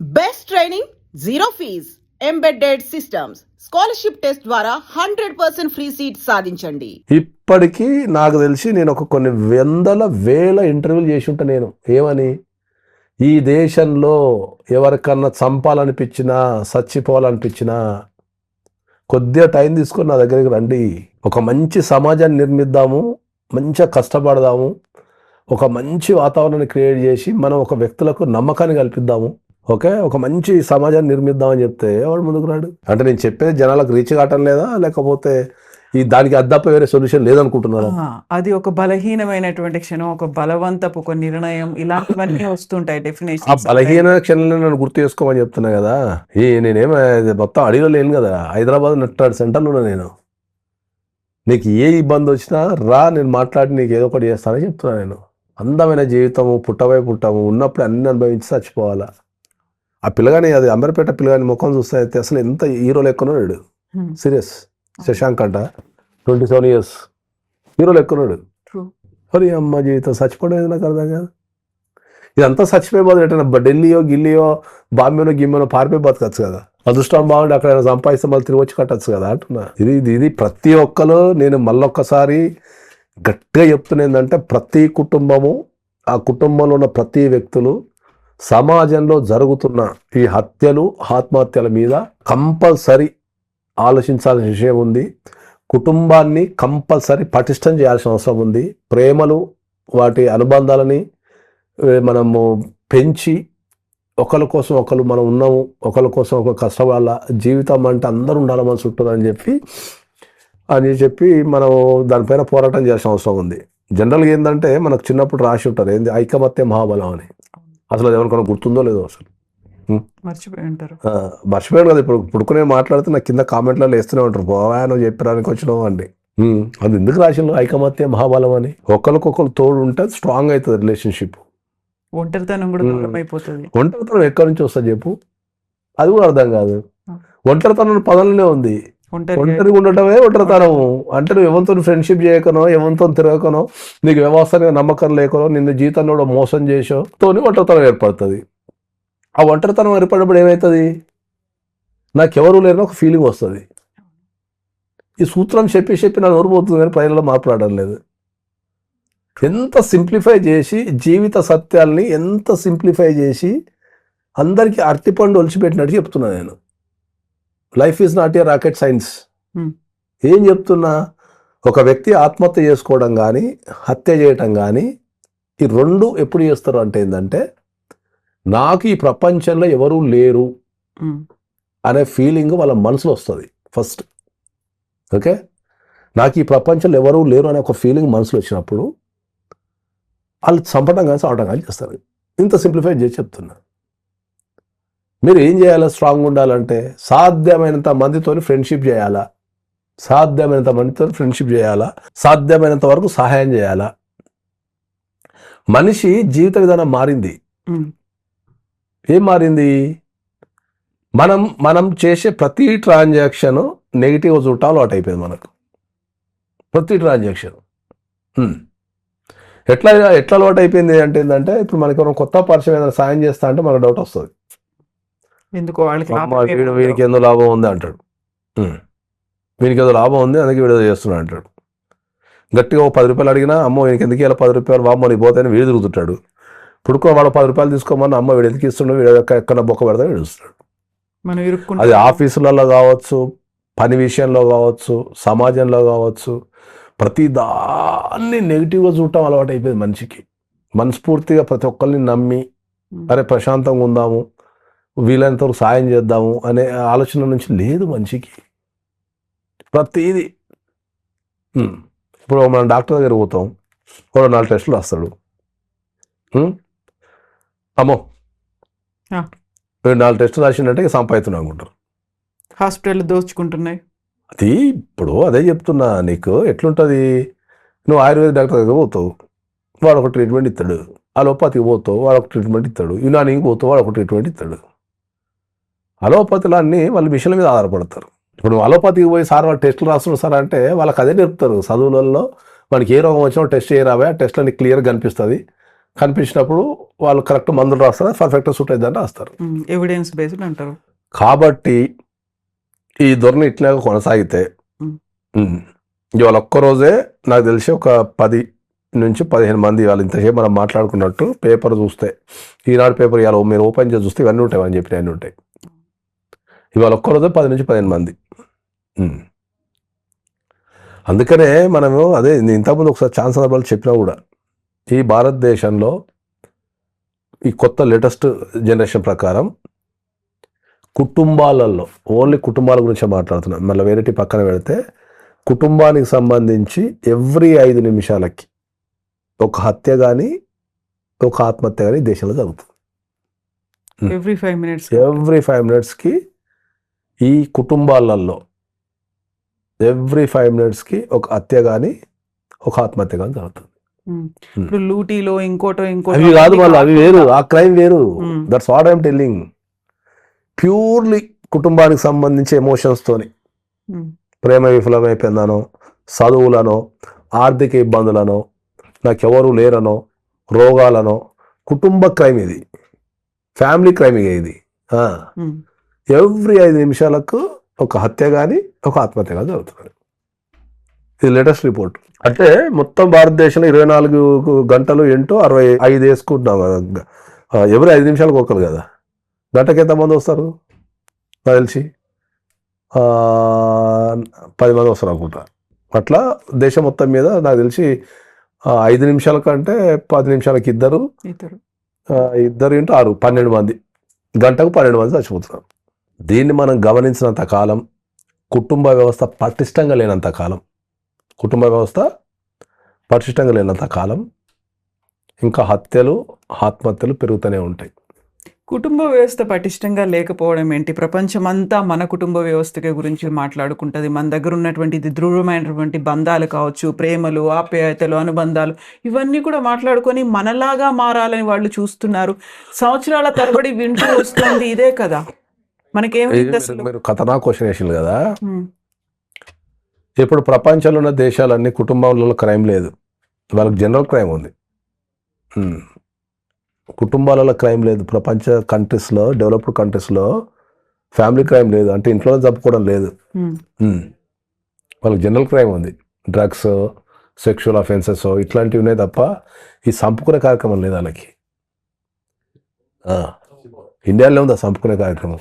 Best training, zero fees, embedded systems, scholarship test ద్వారా 100% free seat సాధించండి. ఇప్పటికీ నాకు తెలిసి నేను కొన్ని వేల ఇంటర్వ్యూలు చేసి ఉంటా. నేను ఏమని, ఈ దేశంలో ఎవరికన్నా చంపాలనిపించినా చచ్చిపోవాలనిపించినా కొద్దిగా టైం తీసుకొని నా దగ్గరికి రండి, ఒక మంచి సమాజాన్ని నిర్మిద్దాము, మంచిగా కష్టపడదాము, ఒక మంచి వాతావరణాన్ని క్రియేట్ చేసి మనం ఒక వ్యక్తులకు నమ్మకాన్ని కల్పిద్దాము, ఓకే, ఒక మంచి సమాజాన్ని నిర్మిద్దామని చెప్తే ఎవడు ముందుకు రాడు. అంటే నేను చెప్పేది జనాలకు రీచ్ కావటం లేదా, లేకపోతే దానికి అద్దప్ప వేరే సొల్యూషన్ లేదనుకుంటున్నారా? అది ఒక బలహీనమైనటువంటి క్షణం, ఒక బలవంతపు ఒక నిర్ణయం, ఇలాంటివన్నీ వస్తుంటాయి ఆ డెఫినేషన్. బలహీన క్షణాలను నన్ను గుర్తు చేసుకోమని చెప్తున్నా కదా. నేనేం మొత్తం అడిలో లేను కదా, హైదరాబాద్ నట్టాడు సెంటర్లో ఉన్నా నేను. నీకు ఏ ఇబ్బంది వచ్చినా రా, నేను మాట్లాడి నీకు ఏదో ఒకటి చేస్తానని చెప్తున్నా. నేను అందమైన జీవితము, పుట్టము ఉన్నప్పుడు అన్ని అనుభవించి చచ్చిపోవాలా. ఆ పిల్లగాని, అది అంబర్పేట పిల్లగాని ముఖం చూస్తే అయితే అసలు ఎంత హీరో లెక్కన్నాడు. సీరియస్, శశాంక్ అంట 27 years, హీరో లెక్కన్నాడు. మరి అమ్మ జీవితం చచ్చిపోవడం నాకు అర్థం కాదు. ఇదంతా చచ్చిపోయి ఎటైనా ఢిల్లీయో గిల్లీయో బాంబేనో గిమ్మనో పారిపోయి బతకచ్చు కదా. అదృష్టం బాగుండి అక్కడ సంపాదిస్తే మళ్ళీ తిరిగి వచ్చి కట్టచ్చు కదా అంటున్నా. ఇది ప్రతి ఒక్కరు, నేను మళ్ళొక్కసారి గట్టిగా చెప్తున్నా ఏంటంటే, ప్రతి కుటుంబము, ఆ కుటుంబంలో ఉన్న ప్రతి వ్యక్తులు సమాజంలో జరుగుతున్న ఈ హత్యలు, ఆత్మహత్యల మీద కంపల్సరీ ఆలోచించాల్సిన విషయం ఉంది. కుటుంబాన్ని కంపల్సరీ పటిష్టం చేయాల్సిన అవసరం ఉంది. ప్రేమలు, వాటి అనుబంధాలని మనము పెంచి ఒకరి కోసం ఒకరు మనం ఉన్నాము, ఒకరి కోసం ఒక కష్టపడాల, జీవితం అంటే అందరూ ఉండాలి మన చుట్టూ అని చెప్పి మనం దానిపైన పోరాటం చేయాల్సిన అవసరం ఉంది. జనరల్గా ఏంటంటే మనకు చిన్నప్పుడు రాసి ఉంటారు ఏంది, ఐకమత్య మహాబలం అని. అసలు అది ఎవరికైనా గుర్తుందో లేదో అసలు మర్చిపోయాను కదా. ఇప్పుడు పుడుకునే మాట్లాడితే నాకు కింద కామెంట్లలో వేస్తూనే ఉంటారు, పోవా నువ్వు చెప్పడానికి వచ్చినావు అండి. అది ఎందుకు రాసిండు ఐకమత్య మహాబలం అని? ఒకరికొకరు తోడు ఉంటే స్ట్రాంగ్ అవుతుంది రిలేషన్షిప్. ఒంటరితనం కూడా దూరం అయిపోతుంది. ఒంటరితనం ఎక్కడి నుంచి వస్తుంది చెప్పు, అది కూడా అర్థం కాదు. ఒంటరితనం పదంలోనే ఉంది. ఒంటరిగా ఉండటమే ఒంటరితనం. అంటే నువ్వు ఎవరితో ఫ్రెండ్షిప్ చేయకనో, ఎవరితో తిరగకనో, నీకు వ్యవస్థగా నమ్మకం లేకనో, నిన్ను జీవితంలో కూడా మోసం చేసో తోని ఒంటరితనం ఏర్పడుతుంది. ఆ ఒంటరితనం ఏర్పడినప్పుడు ఏమవుతుంది, నాకెవరు లేరని ఒక ఫీలింగ్ వస్తుంది. ఈ సూత్రం చెప్పి నా నోరు పోతుంది కానీ ప్రజలలో మాట్లాడడం లేదు. ఎంత సింప్లిఫై చేసి జీవిత సత్యాల్ని ఎంత సింప్లిఫై చేసి అందరికీ అరటిపండు ఒలిచిపెట్టినట్టు చెప్తున్నా నేను. Life is not a rocket science. ఏం చెప్తున్నా, ఒక వ్యక్తి ఆత్మహత్య చేసుకోవడం కానీ హత్య చేయటం కానీ ఈ రెండు ఎప్పుడు చేస్తారు అంటే ఏంటంటే, నాకు ఈ ప్రపంచంలో ఎవరూ లేరు అనే ఫీలింగ్ వాళ్ళ మనసులో వస్తుంది ఫస్ట్. ఓకే, నాకు ఈ ప్రపంచంలో ఎవరూ లేరు అనే ఒక ఫీలింగ్ మనసులో వచ్చినప్పుడు వాళ్ళు చంపడం కానీ చావడం కానీ చేస్తారు. ఇంత సింప్లిఫై చేసి చెప్తున్నా. మీరు ఏం చేయాలా, స్ట్రాంగ్ ఉండాలంటే సాధ్యమైనంత మందితో ఫ్రెండ్షిప్ చేయాలా, సాధ్యమైనంత మందితో ఫ్రెండ్షిప్ చేయాలా, సాధ్యమైనంత వరకు సహాయం చేయాలా. మనిషి జీవిత విధానం మారింది. ఏం మారింది, మనం చేసే ప్రతి ట్రాన్సాక్షన్ నెగిటివ్ చూడటం అలవాటు అయిపోయింది మనకు. ప్రతి ట్రాన్సాక్షన్ ఎట్లా అలవాటు అయిపోయింది అంటే ఏంటంటే, ఇప్పుడు మనకి ఎవరైనా కొత్త పరిచయం ఏదైనా సాయం చేస్తా అంటే మనకు డౌట్ వస్తుంది. ఎందుకో వీనికి ఏదో లాభం ఉంది అంటాడు, వీనికి ఏదో లాభం ఉంది అందుకే వీడియో చేస్తున్నాడు అంటాడు. గట్టిగా ఓ 10 రూపాయలు అడిగినా, అమ్మో వీనికి ఎందుకు ఇలా 10 రూపాయలు, వామ్మో నీ పోతాయని వీడు తిరుగుతుంటాడు. ఇప్పుడు వాడు 10 రూపాయలు తీసుకోమని అమ్మ వీడు ఎందుకు ఇస్తున్నాడు, వీడు ఎక్కడ బొక్క పెడతా వీడుస్తాడు. అది ఆఫీసులలో కావచ్చు, పని విషయంలో కావచ్చు, సమాజంలో కావచ్చు, ప్రతి దాన్ని నెగిటివ్గా చూడటం అలవాటు అయిపోయింది మనిషికి. మనస్ఫూర్తిగా ప్రతి ఒక్కరిని నమ్మి అరే ప్రశాంతంగా ఉందాము, వీలైనంత వరకు సాయం చేద్దాము అనే ఆలోచన నుంచి లేదు మనిషికి. ప్రతిదీ ఇప్పుడు మనం డాక్టర్ దగ్గర పోతాం, 4 టెస్టులు రాస్తాడు. అమ్మో 4 టెస్టులు రాసిందంటే సంపాదిస్తున్నాం అనుకుంటారు. హాస్పిటల్ దోచుకుంటున్నాయి. అది ఇప్పుడు అదే చెప్తున్నా నీకు. ఎట్లుంటుంది, నువ్వు ఆయుర్వేద డాక్టర్ దగ్గర పోతావు, వాడు ఒక ట్రీట్మెంట్ ఇస్తాడు. అలోపతికి పోతావు, వాడు ఒక ట్రీట్మెంట్ ఇస్తాడు. యునానికి పోతావు, వాడు ఒక ట్రీట్మెంట్ ఇస్తాడు. అలోపతిలో అన్నీ వాళ్ళు మిషన్ల మీద ఆధారపడతారు. ఇప్పుడు నువ్వు అలోపతికి పోయి సార్ వాళ్ళు టెస్టులు రాస్తున్నారు సార్ అంటే వాళ్ళకి అదే నేర్పుతారు చదువులలో. వాడికి ఏ రోగం వచ్చినా టెస్ట్ చేయరావే, ఆ టెస్ట్లో నీకు క్లియర్గా కనిపిస్తుంది, కనిపించినప్పుడు వాళ్ళు కరెక్ట్ మందులు రాస్తారు, పర్ఫెక్ట్గా సూట్ అయిందని రాస్తారు. ఎవిడెన్స్ బేస్డ్ అంటారు. కాబట్టి ఈ ధోరణి ఇట్లా కొనసాగితే ఇవాళ ఒక్కరోజే నాకు తెలిసి ఒక 10 నుంచి 15 మంది వాళ్ళు ఇంతసేపు మనం మాట్లాడుకున్నట్టు పేపర్ చూస్తే, ఈనాడు పేపర్ ఇవాళ మీరు ఓపెన్ చేసి చూస్తే ఇవన్నీ ఉంటాయి అని చెప్పి అన్నీ ఉంటాయి. ఇవాళ ఒక్కరోజే 10 నుంచి 15 మంది. అందుకనే మనము అదే ఇంతకుముందు ఒకసారి చాలా సందర్భాలు చెప్పినా కూడా, ఈ భారతదేశంలో ఈ కొత్త లేటెస్ట్ జనరేషన్ ప్రకారం కుటుంబాలలో, ఓన్లీ కుటుంబాల గురించి మాట్లాడుతున్నాం, మళ్ళీ వేరేటి పక్కన పెడితే కుటుంబానికి సంబంధించి ఎవ్రీ 5 నిమిషాలకి ఒక హత్య కానీ ఒక ఆత్మహత్య కానీ దేశంలో జరుగుతుంది. ఎవ్రీ 5 మినిట్స్కి ఈ కుటుంబాలలో ఎవ్రీ 5 మినిట్స్కి ఒక హత్య కానీ ఒక ఆత్మహత్య కానీ జరుగుతుంది. ఇప్పుడు లూటీలో ఇంకోటో అవి కాదు, వాళ్ళు అవి వేరు, ఆ క్రైమ్ వేరు. That's what I'm telling. Purely కుటుంబానికి సంబంధించి ఎమోషన్స్తోని, ప్రేమ విఫలమైపోయిందనో, చదువులనో, ఆర్థిక ఇబ్బందులనో, నాకెవరు లేరనో, రోగాలనో, కుటుంబ క్రైమ్ ఇది, ఫ్యామిలీ క్రైమ్ ఇది. ఎవ్రీ 5 నిమిషాలకు ఒక హత్య కానీ ఒక ఆత్మహత్య కానీ జరుగుతుంది. ఇది లేటెస్ట్ రిపోర్ట్. అంటే మొత్తం భారతదేశంలో 24 గంటలు ఏంటో 65 వేసుకుంటున్నాం కదా, ఎవరి 5 నిమిషాలకు ఒకరు కదా, గంటకి ఎంతమంది వస్తారు? నాకు తెలిసి 10 మంది వస్తారు అనుకుంటా. అట్లా దేశం మొత్తం మీద నాకు తెలిసి 5 నిమిషాల కంటే 10 నిమిషాలకి ఇద్దరు ఇంటూ 6 12 మంది, గంటకు 12 మంది చచ్చిపోతున్నారు. దీన్ని మనం గమనించినంత కాలం, కుటుంబ వ్యవస్థ పటిష్టంగా లేనంత కాలం ఇంకా హత్యలు ఆత్మహత్యలు పెరుగుతూనే ఉంటాయి. కుటుంబ వ్యవస్థ పటిష్టంగా లేకపోవడం ఏంటి? ప్రపంచమంతా మన కుటుంబ వ్యవస్థ గురించి మాట్లాడుకుంటుంది. మన దగ్గర ఉన్నటువంటి దృఢమైనటువంటి బంధాలు కావచ్చు, ప్రేమలు, ఆప్యాయతలు, అనుబంధాలు, ఇవన్నీ కూడా మాట్లాడుకొని మనలాగా మారాలని వాళ్ళు చూస్తున్నారు. సంవత్సరాల తరబడి వింటూ వస్తుంది ఇదే కదా. మనకేమి మీరు కథనా క్వశ్చన్ వేసింది కదా. ఇప్పుడు ప్రపంచంలో ఉన్న దేశాలన్నీ కుటుంబాలలో క్రైమ్ లేదు, వాళ్ళకి జనరల్ క్రైమ్ ఉంది. కుటుంబాలలో క్రైమ్ లేదు. ప్రపంచ కంట్రీస్లో, డెవలప్డ్ కంట్రీస్లో ఫ్యామిలీ క్రైమ్ లేదు, అంటే ఇంట్లో జరుపుకోవడం లేదు. వాళ్ళకి జనరల్ క్రైమ్ ఉంది. డ్రగ్స్, సెక్షువల్ అఫెన్సెస్ ఇట్లాంటివి ఉన్నాయి తప్ప ఈ చంపుకునే కార్యక్రమం లేదు వాళ్ళకి. ఇండియాలో ఉంది ఆ చంపుకునే కార్యక్రమం.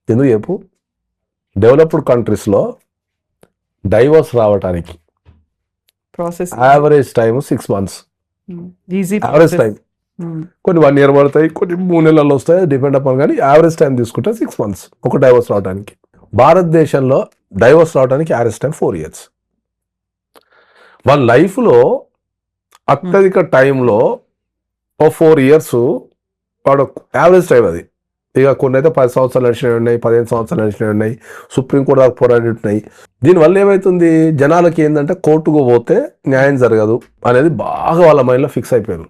ఎందుకు చెప్పు? డెవలప్డ్ కంట్రీస్లో డైవర్స్ రావడానికి process average time 6 months. Average time. కొన్ని 1 year పడతాయి, కొన్ని 3 నెలల్లో వస్తాయి, డిపెండ్ అపాన్. కానీ యావరేజ్ టైం తీసుకుంటే 6 months ఒక డైవర్స్ రావడానికి. భారతదేశంలో డైవర్స్ రావడానికి యావరేజ్ టైం 4 years. వాళ్ళ లైఫ్లో అత్యధిక టైంలో ఓ 4 years వాడు యావరేజ్ టైం అది. ఇక కొన్ని అయితే 10 సంవత్సరాలు నడిచినవి ఉన్నాయి, 15 సంవత్సరాలు నడిచినవి ఉన్నాయి, సుప్రీంకోర్టు దాకా పోరాడి ఉన్నాయి. దీనివల్ల ఏమవుతుంది, జనాలకి ఏంటంటే కోర్టుకు పోతే న్యాయం జరగదు అనేది బాగా వాళ్ళ మైండ్లో ఫిక్స్ అయిపోయారు.